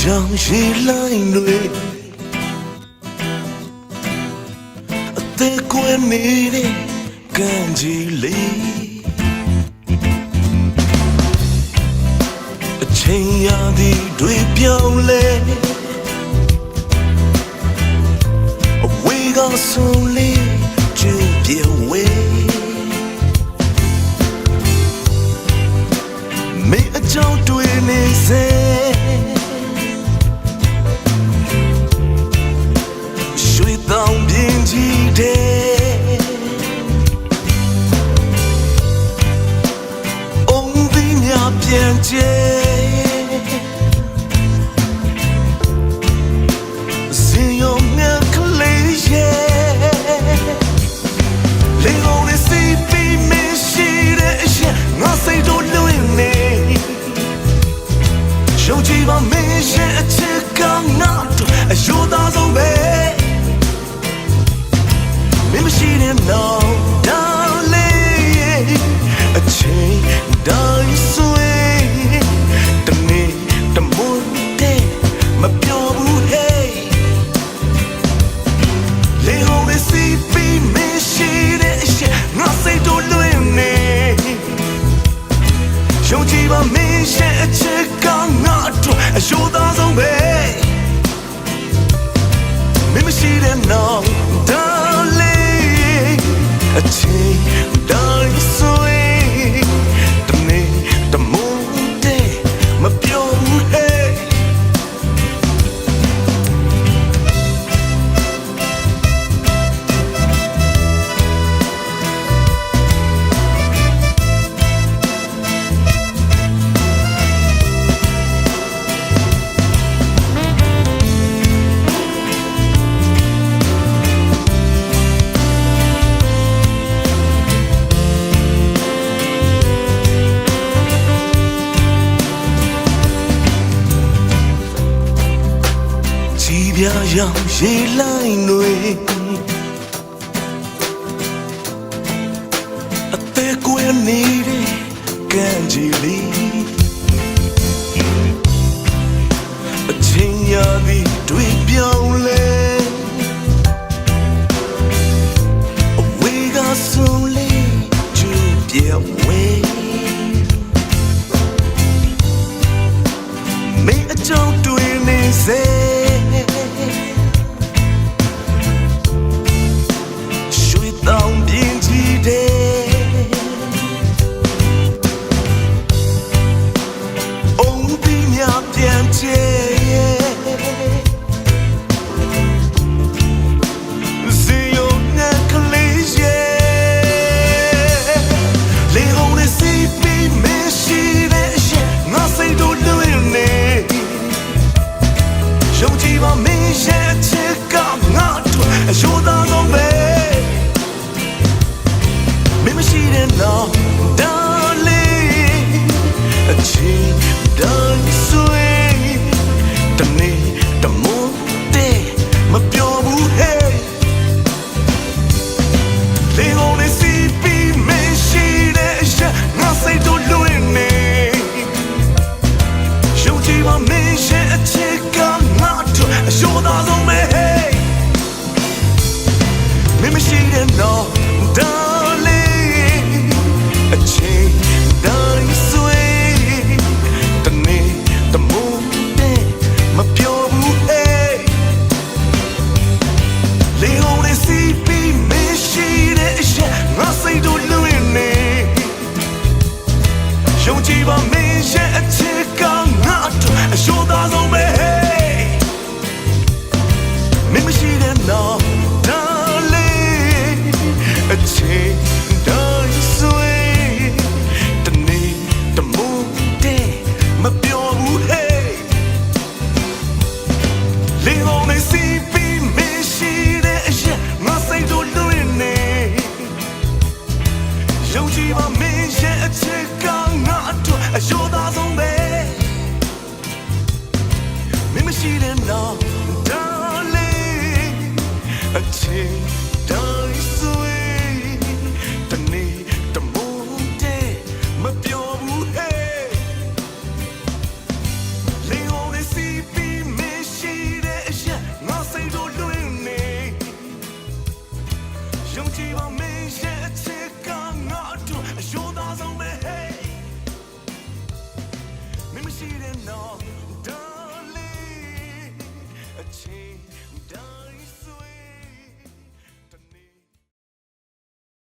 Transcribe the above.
ရောင်ရှိလိုက်တွေအသက်ကွယ်နေတဲ့ကံကြီးလေးအချိန်ရာသီတွေပြောင်းလဲအဝေးကဆုံးလေးကျူပြေဝဲမေအကြောင်းတွေနေစေရွှေတောင်ပြင်းကြီးတဲ့အုံးသီးများပြန်ကျဲစင်ရောငါကလေးရဲ့လေကုန်လေးစီပီမရှိတဲ့အရှင်ငါစိတ်တို့လွင်နေရှုံးကြည့်ပါမင်းရဲ့အချစ်ကငါတို့အယိုးသားဆုံးပဲမင်းမရှိတဲ့နောက်darling အချိန်တိုင်းဆွေတနေ့တမွန်းတဲ့မပြောဘူး hey လေဟိုးလေးစီပီမရှိတဲ့အရှင်ငါစိတ်တို့လွင်နေရှုံးကြည့်ပါမင်းရဲ့အချစ်ကငါတို့အယိုးသားဆုံးပဲမင်းမရှိတဲ့နောက် darling အချိန်တိုင်းဆွေတနေ့တမွန်းတဲ့မပြောဘူး heyပြာရောင်ရေလိုက်တွေအသက်ကွယ်နေတဲ့ကံကြီးလေးအချိန်ရာသီတွေပြောင်းလဲအဝေးကဆုံးလေးကျူပြေဝဲမင်းအကြောင်းတွေနေစေတောင်ပြင်းကြီးတဲ့အုံးသီးများပြန်ကျဲစင်ရုံငါကလေးရဲ့လေဟိုးလေးစီပီမရှိတဲ့အရှင်ငါစိတ်တို့လွင်နေယုံကြည်ပါမင်းရဲ့ချစ်ကငါတို့အယိုးသားဆုံးပဲမင်းမရှိတဲ့နောက် darling အချိန်တိုင်းဆွေတနေ့တမွန်းတဲ့မပြောဘူး hey လေကုန်လေးစီပီမရှိတဲ့အရှင်ငါစိတ်တို့လွင်နေယုံကြည်ပါမင်းရဲ့အချစ်ကငါတို့အယိုးသားဆုံးပဲ hey မင်းမရှိတဲ့နောက် darlingအချိန်တိုင်းဆွေတနေ့တမွန်းတဲ့မပြောဘူး hey လေဟိုးလေးစီပီမရှိတဲ့အရှင်ငါစိတ်တို့လွင်နေယုံကြည်ပါမင်းရဲ့အချစ်ကငါတို့အယိုးသားဆုံးပဲ hey မင်းမရှိတဲ့နောက် darling အချိန်တိုင်းဆွေတနေ့တမွန်းတဲ့မပြောဘူး hey လေဟိုးလေးစီပီမရှိတဲ့အရှင်ငါစိတ်တို့လွင်နေယုံကြည်ပါမင်းရဲ့အချစ်ကငါတို့အယိုးသားဆုံးပဲမင်းမရှိတဲ့နောက် darling အချိန်